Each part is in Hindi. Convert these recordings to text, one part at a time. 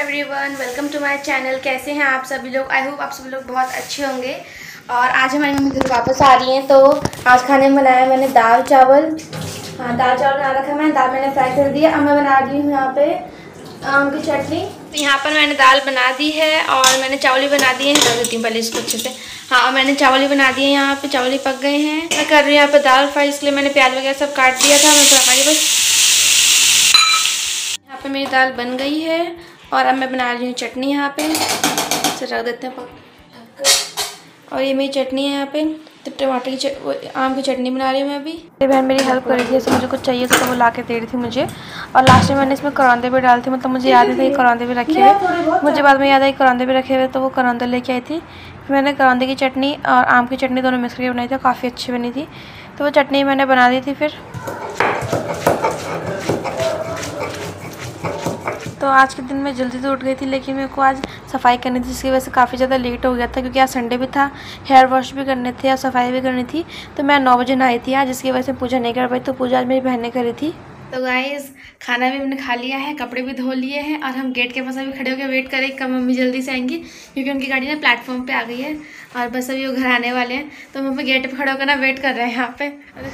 Everyone, welcome to my channel. कैसे हैं आप सभी लोग? आई होप आप सभी लोग बहुत अच्छे होंगे। और आज हमारी मम्मी घर वापस आ रही हैं, तो आज खाने में बनाया मैंने दाल चावल। दाल चावल बना रखा मैंने, दाल मैंने फ्राई कर दिया। अब मैं बना रही हूँ यहाँ पे आम की चटनी। तो यहाँ पर मैंने दाल बना दी है और मैंने चावल भी बना दिए हैं। कर देती हूँ पहले इसको अच्छे से। हाँ, और मैंने चावल भी बना दिए। यहाँ पे चावल भी पक गए हैं। मैं कर रही हूँ यहाँ पे दाल फ्राई, इसलिए मैंने प्याज वगैरह सब काट दिया था। मैं पका रही बस। यहाँ पे मेरी दाल बन गई है और अब मैं बना रही हूँ चटनी। यहाँ पे इसे रख देते हैं और ये मेरी चटनी है यहाँ पे। तो टमाटर की आम की चटनी बना रही हूँ मैं अभी। मेरी बहन मेरी हेल्प कर रही थी, जैसे मुझे कुछ चाहिए तो वो ला के दे रही थी मुझे। और लास्ट में मैंने इसमें करौंदे भी डाले थे, मतलब मुझे याद नहीं था ये करौंदे भी रखे हुए। मुझे बाद में याद आई करौंदे भी रखे हुए, तो वो करौंदे लेके आई थी। फिर मैंने करौंदे की चटनी और आम की चटनी दोनों मिक्स करके बनाई थी, काफ़ी अच्छी बनी थी। तो वो चटनी मैंने बना दी थी। फिर तो आज के दिन मैं जल्दी तो उठ गई थी, लेकिन मेरे को आज सफाई करनी थी, जिसकी वजह से काफ़ी ज़्यादा लेट हो गया था, क्योंकि आज संडे भी था। हेयर वॉश भी करने थे और सफाई भी करनी थी। तो मैं 9 बजे नहाई थी आज, जिसकी वजह से पूजा नहीं कर पाई। तो पूजा आज मेरी बहन ने करी थी। तो गाइस, खाना भी हमने खा लिया है, कपड़े भी धो लिए हैं और हम गेट के पास अभी खड़े होकर वेट करें कब मम्मी जल्दी से आएंगी, क्योंकि उनकी गाड़ी ना प्लेटफॉर्म पे आ गई है और बस अभी वो घर आने वाले हैं। तो मम्मी गेट पे खड़े होकर ना वेट कर रहे हैं यहाँ पे।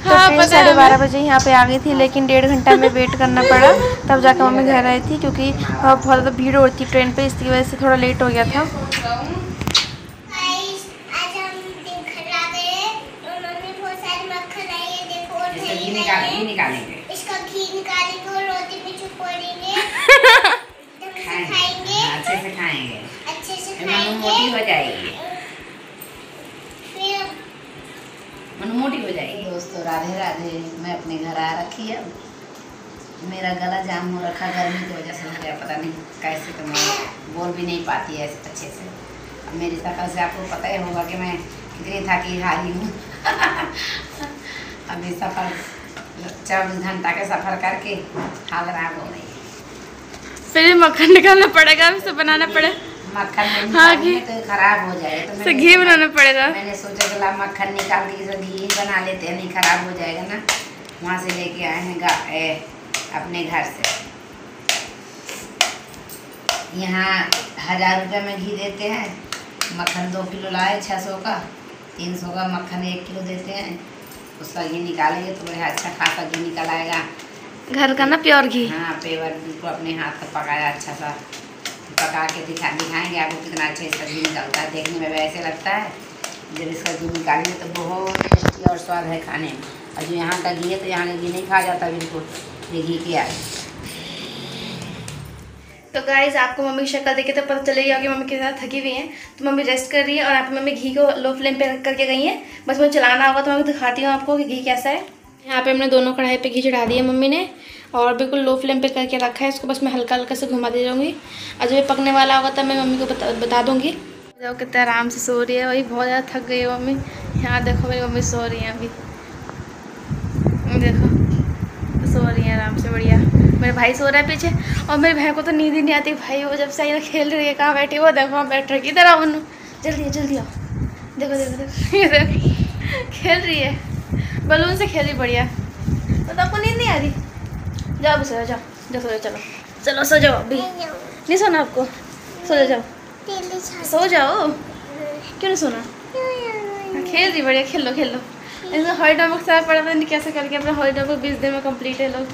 हाँ, 12:30 बजे यहाँ पे आ गई थी, लेकिन 1.5 घंटा में वेट करना पड़ा, तब जाकर मम्मी घर आई थी, क्योंकि बहुत ज़्यादा भीड़ हो रही थी ट्रेन पर, इसकी वजह से थोड़ा लेट हो गया था। इसका घी निकालेंगे और रोटी पे चुपोड़ेंगे। खाएंगे, अच्छे से खाएंगे, अच्छे से खाएंगे, मोटी हो जाएगी, फिर मन मोटी हो जाएगी। दोस्तों राधे राधे। मैं अपने घर आ रखी है। मेरा गला जाम हो रखा गर्मी की वजह से, मुझे पता नहीं कैसे, तो मैं बोल भी नहीं पाती है अच्छे से। अब मेरी शक्ल से आपको पता ही होगा कि मैं कितनी थकी हारी हूँ। अभी सफर 24 घंटा के सफर करके हाल खराब हो गई। फिर मक्खन निकालना पड़ेगा, इसे बनाना पड़े। मक्खन हाँ, घी तो खराब हो जाएगा, तो घी बनाना पड़ेगा। मैंने सोचा कि मक्खन निकाल के घी बना लेते हैं, नहीं खराब हो जाएगा ना। वहाँ से लेके आए हैं अपने घर से। यहाँ 1000 रुपये में घी देते हैं। मक्खन 2 किलो लाए, 600 का, 300 का मक्खन 1 किलो देते हैं। उसका घी निकालेंगे तो बड़ा अच्छा खासा घी निकल आएगा, घर का ना प्योर घी। हाँ, प्योर बिल्कुल अपने हाथ से पकाया, अच्छा सा पका के दिखाएंगे आपको कितना अच्छा इसका घी निकलता है। देखने में वैसे लगता है, जब इसका घी निकालेंगे तो बहुत टेस्टी और स्वाद है खाने में। और जो यहाँ का घी है, तो यहाँ का घी नहीं खा जाता बिल्कुल, ये घी क्या है। तो गाइज, आपको मम्मी की शक्ल देखे तो पता चलेगा कि मम्मी के साथ थकी हुई हैं। तो मम्मी रेस्ट कर रही है और यहाँ पे मम्मी घी को लो फ्लेम पे रख करके गई हैं। बस मुझे चलाना होगा तो मैं दिखाती हूँ आपको कि घी कैसा है। यहाँ पे हमने दोनों कढ़ाई पे घी चढ़ा दिया मम्मी ने, और बिल्कुल लो फ्लेम पे करके रखा है। इसको बस मैं हल्का हल्का से घुमा दे जाऊँगी, और जब ये पकने वाला होगा तब मैं मम्मी को बता दूँगी। देखो कितना आराम से सो रही है, वही बहुत ज़्यादा थक गई है मम्मी। यहाँ देखो मेरी मम्मी सो रही है अभी, देखो सो रही है आराम से, बढ़िया। मेरे भाई सो रहा है पीछे, और मेरे भाई को तो नींद ही नहीं आती। भाई वो जब से आई ना खेल रही है, कहाँ बैठी वो देखो, वहाँ बैठ रही, इधर आओ मनु, जल्दी आओ। देखो देखो देखो, ये देखो खेल रही है, बलून से खेल रही, बढ़िया। तो आपको नींद नहीं आ रही? जाओ सो जाओ, सो जाओ, चलो सो जाओ। अभी नहीं सोना आपको? सो जाओ, सो जाओ। क्यों नहीं सोना? खेल रही, बढ़िया, खेल लो। ऐसा हॉलीडे होमवर्क सारा पड़ा था, नहीं कैसे करके अपना हॉलीडे होमवर्क 20 दिन में कंप्लीट है। लोग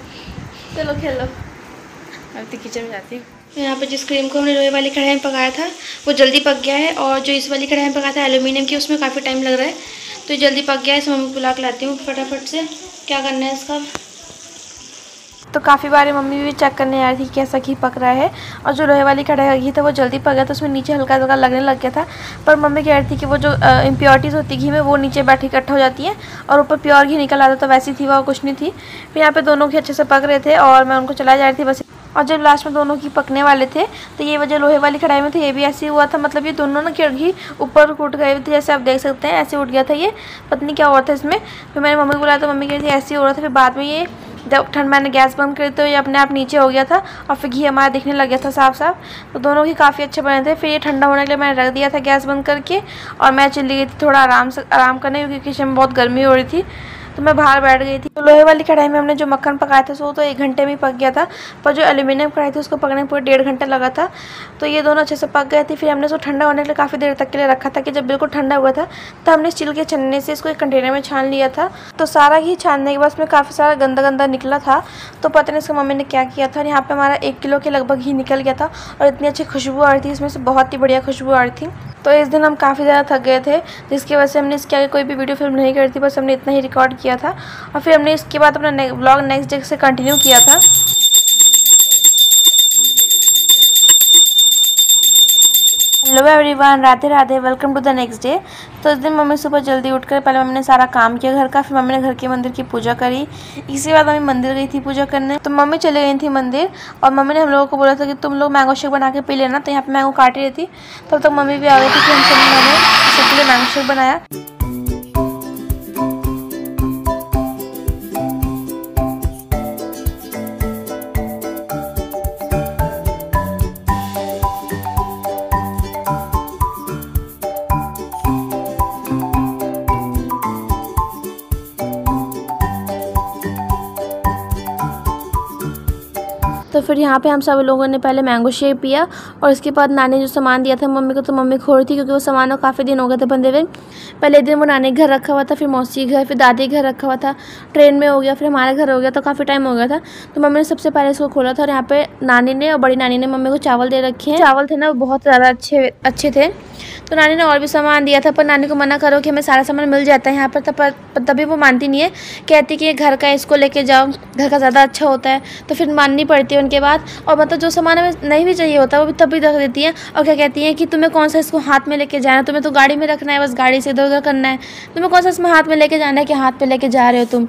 चलो खेल लो। अब तो किचन में जाती हूँ। यहाँ पे जिस क्रीम को हमने लोहे वाली कढ़ाई में पकाया था वो जल्दी पक गया है, और जो इस वाली कढ़ाई में पकाया था एल्यूमिनियम की, उसमें काफ़ी टाइम लग रहा है। तो ये जल्दी पक गया है, इसे मम्मी बुला के लाती हूँ फटाफट से। क्या करना है इसका? तो काफ़ी बार मम्मी भी चेक करने आ रही थी कैसा घी पक रहा है, और जो लोहे वाली कढ़ाई का घी था वो जल्दी पक गया था, उसमें नीचे हल्का हल्का लगने लग गया था। पर मम्मी कह रही थी कि वो जो इम्प्योरिटीज़ होती घी में वो नीचे बैठ इकट्ठा हो जाती हैं, और ऊपर प्योर घी निकल आता, तो वैसी थी वो, कुछ नहीं थी। फिर यहाँ पे दोनों घी अच्छे से पक रहे थे और मैं उनको चला जा रही थी बस। और जब लास्ट में दोनों घी पकने वाले थे, तो ये वजह लोहे वाली कढ़ाई में थे, ये भी ऐसे हुआ था, मतलब ये दोनों ना घी ऊपर उठ गए थे, जैसे आप देख सकते हैं ऐसे उठ गया था। ये पता नहीं क्या हुआ था इसमें। फिर मैंने मम्मी को बुलाया तो मम्मी कह रही थी ऐसे ही हो रहा था। फिर बाद में ये जब मैंने गैस बंद करी तो ये अपने आप नीचे हो गया था, और फिर घी हमारा दिखने लग गया था साफ साफ। तो दोनों घी काफ़ी अच्छे बने थे। फिर ये ठंडा होने के लिए मैंने रख दिया था गैस बंद करके, और मैं चली गई थी थोड़ा आराम करने, क्योंकि किचन में बहुत गर्मी हो रही थी। तो मैं बाहर बैठ गई थी। तो लोहे वाली कढ़ाई में हमने जो मक्खन पकाया था वो तो 1 घंटे में पक गया था, पर जो एल्यूमिनियम कढ़ाई थी उसको पकने में पूरा 1.5 घंटा लगा था। तो ये दोनों अच्छे से पक गए थे। फिर हमने इसको ठंडा होने के लिए काफ़ी देर तक के लिए रखा था कि जब बिल्कुल ठंडा हुआ था तो हमने स्टील के छन्ने से इसको एक कंटेनर में छान लिया था। तो सारा घी छानने के बाद उसमें काफ़ी सारा गंदा गंदा निकला था। तो पता नहीं इसका मम्मी ने क्या किया था। और यहाँ पे हमारा 1 किलो के लगभग घी निकल गया था और इतनी अच्छी खुशबू आ रही थी इसमें से, बहुत ही बढ़िया खुशबू आ रही थी। तो इस दिन हम काफ़ी ज़्यादा थक गए थे, जिसकी वजह से हमने इसके आगे कोई भी वीडियो फिल्म नहीं करती, बस हमने इतना ही रिकॉर्ड किया था। और फिर हमने इसके बाद अपना व्लॉग नेक्स्ट डे से कंटिन्यू किया था। Hello everyone, Radhe Radhe, welcome to the next day. तो इस दिन मम्मी सुबह जल्दी उठकर पहले मम्मी ने सारा काम किया घर का, फिर मम्मी ने घर के मंदिर की पूजा करी। इसके बाद मम्मी मंदिर गई थी पूजा करने। तो मम्मी चले गई थी मंदिर और मम्मी ने हम लोगों को बोला था कि तुम लोग मैंगो शेक बना के पी लेना। तो यहाँ पे मैंगो काट रही थी, तब तक मम्मी भी आ गई थी कि हम सबके लिए मैंगो शेक बनाया। तो फिर यहाँ पे हम सब लोगों ने पहले मैंगो शेक पिया और उसके बाद नानी जो सामान दिया था मम्मी को, तो मम्मी खो रही थी क्योंकि वो सामान काफ़ी दिन हो गए थे बंधे हुए। पहले दिन वो नानी के घर रखा हुआ था, फिर मौसी के घर, फिर दादी के घर रखा हुआ था, ट्रेन में हो गया, फिर हमारे घर हो गया, तो काफ़ी टाइम हो गया था। तो मम्मी ने सबसे पहले इसको खोला था और यहाँ पे नानी ने और बड़ी नानी ने मम्मी को चावल दे रखे हैं। चावल थे ना वो बहुत ज़्यादा अच्छे थे। तो नानी ने और भी सामान दिया था, पर नानी को मना करो कि हमें सारा सामान मिल जाता है यहाँ पर, तभी वो मानती नहीं है, कहती कि ये घर का, इसको लेके जाओ, घर का ज़्यादा अच्छा होता है। तो फिर माननी पड़ती है उनके बाद। और मतलब जो सामान हमें नहीं भी चाहिए होता वो भी तभी रख देती है। और क्या कहती है कि तुम्हें कौन सा इसको हाथ में लेके जाना है, तुम्हें तो गाड़ी में रखना है, बस गाड़ी से इधर उधर करना है, तुम्हें कौन सा इसमें हाथ में लेके जाना है कि हाथ में लेके जा रहे हो तुम।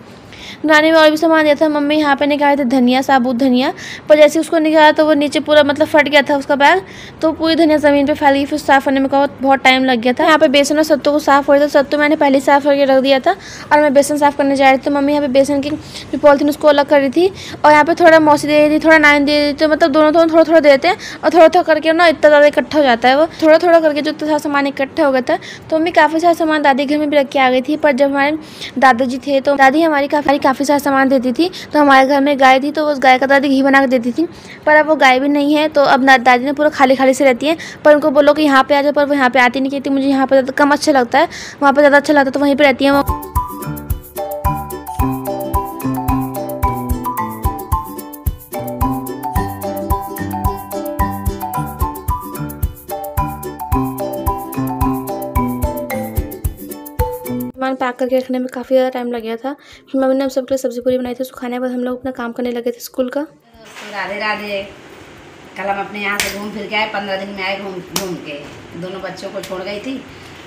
नानी ने और भी सामान दिया था। मम्मी यहाँ पे निकाले थे धनिया, साबुत धनिया, पर जैसे उसको निकाला तो वो नीचे पूरा मतलब फट गया था उसका बैग, तो पूरी धनिया ज़मीन पे फैल गई। फिर साफ़ करने में बहुत टाइम लग गया था। यहाँ पे बेसन और सत्तू को साफ़ हो रहा था। सत्तू मैंने पहले साफ़ करके रख दिया था और मैं बेसन साफ़ करने जा रही थी। तो मम्मी यहाँ पे बेसन की जो पॉलिथीन उसको अलग कर रही थी और यहाँ पे थोड़ा मौसी दे रही थी, थोड़ा नानी दे रही थी। तो मतलब दोनों थोड़ा थोड़ा देते हैं और थोड़ा थोड़ा करके ना इतना ज़्यादा इकट्ठा हो जाता है। वो थोड़ा थोड़ा करके जो इतना सामान इकट्ठा हो गया था। तो मम्मी काफ़ी सारा सामान दादी घर में भी रख के आ गई थी। पर जब हमारे दादाजी थे तो दादी हमारी काफ़ी सारा सामान देती थी। तो हमारे घर में गाय थी, तो उस गाय का दादी घी बना के देती थी। पर अब वो गाय भी नहीं है, तो अब दादी ने पूरा खाली खाली से रहती है। पर उनको बोलो कि यहाँ पे आ जाओ, पर वो यहाँ पे आती नहीं, कहती मुझे यहाँ पे कम अच्छा लगता है, वहाँ पे ज़्यादा अच्छा लगता है, तो वहीं पे रहती है वो। सामान पैक करके रखने में काफ़ी ज़्यादा टाइम लग गया था। फिर मम्मी ने हम सबके लिए सब्ज़ी पूरी बनाई थी। उसको खाने के बाद हम लोग अपना काम करने लगे थे स्कूल का। तो राधे राधे। कल हम अपने यहाँ से घूम फिर के आए, 15 दिन में आए घूम के। दोनों बच्चों को छोड़ गई थी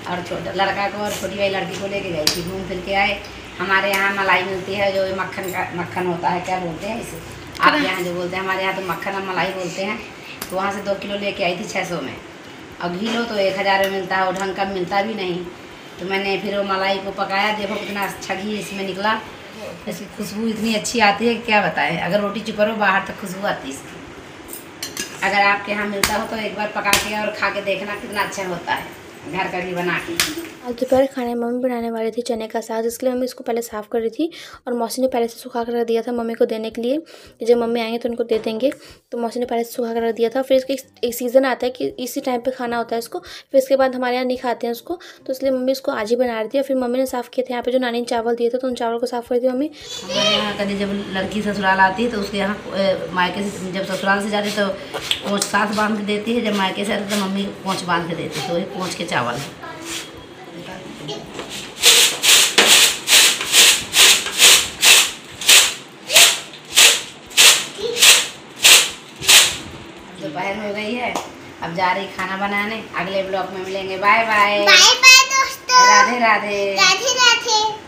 और छोटा लड़का को और छोटी वाली लड़की को लेके गई थी, घूम फिर के आए। हमारे यहाँ मलाई मिलती है, जो मक्खन होता है, क्या बोलते हैं इसे आप यहाँ जो बोलते हैं, हमारे यहाँ तो मक्खन और मलाई बोलते हैं। तो वहाँ से 2 किलो लेके आई थी 600 में। और घी लो तो 1000 में मिलता है, और ढंग का मिलता भी नहीं। तो मैंने फिर वो मलाई को पकाया, देखो कितना अच्छा घी इसमें निकला। इसकी खुशबू इतनी अच्छी आती है कि क्या बताएं। अगर रोटी चुपरो बाहर तक खुशबू आती है इसकी। अगर आपके यहाँ मिलता हो तो एक बार पका के और खा के देखना कितना अच्छा होता है, घर का घी बना के। आज दोपहर खाने में मम्मी बनाने वाली थी चने का साग, इसके लिए मम्मी इसको पहले साफ़ कर रही थी। और मौसी ने पहले से सुखा कर रख दिया था मम्मी को देने के लिए, कि जब मम्मी आएंगे तो उनको दे देंगे। तो मौसी ने पहले से सुखा कर रख दिया था। फिर इसका एक सीज़न आता है कि इसी टाइम पे खाना होता है इसको, फिर इसके बाद हमारे यहाँ नहीं खाते हैं उसको, तो इसलिए मम्मी इसको आज ही बना रही थी। और फिर मम्मी ने साफ़ किए थे यहाँ पे जो नानी ने चावल दिए थे, तो उन चावल को साफ़ कर रही थी मम्मी। हमारे यहाँ कभी जब लड़की ससुराल आती है तो उसके यहाँ मायके से, जब ससुराल से जाती तो पोंछ साथ बांध के देती है, जब मायके से आती तो मम्मी पोंछ बांध के देती है। तो ये पोंछ के चावल है। दोपहर हो गई है, अब जा रही खाना बनाने। अगले ब्लॉग में मिलेंगे। Bye bye. बाय बाय दोस्तों। राधे राधे। राधे राधे।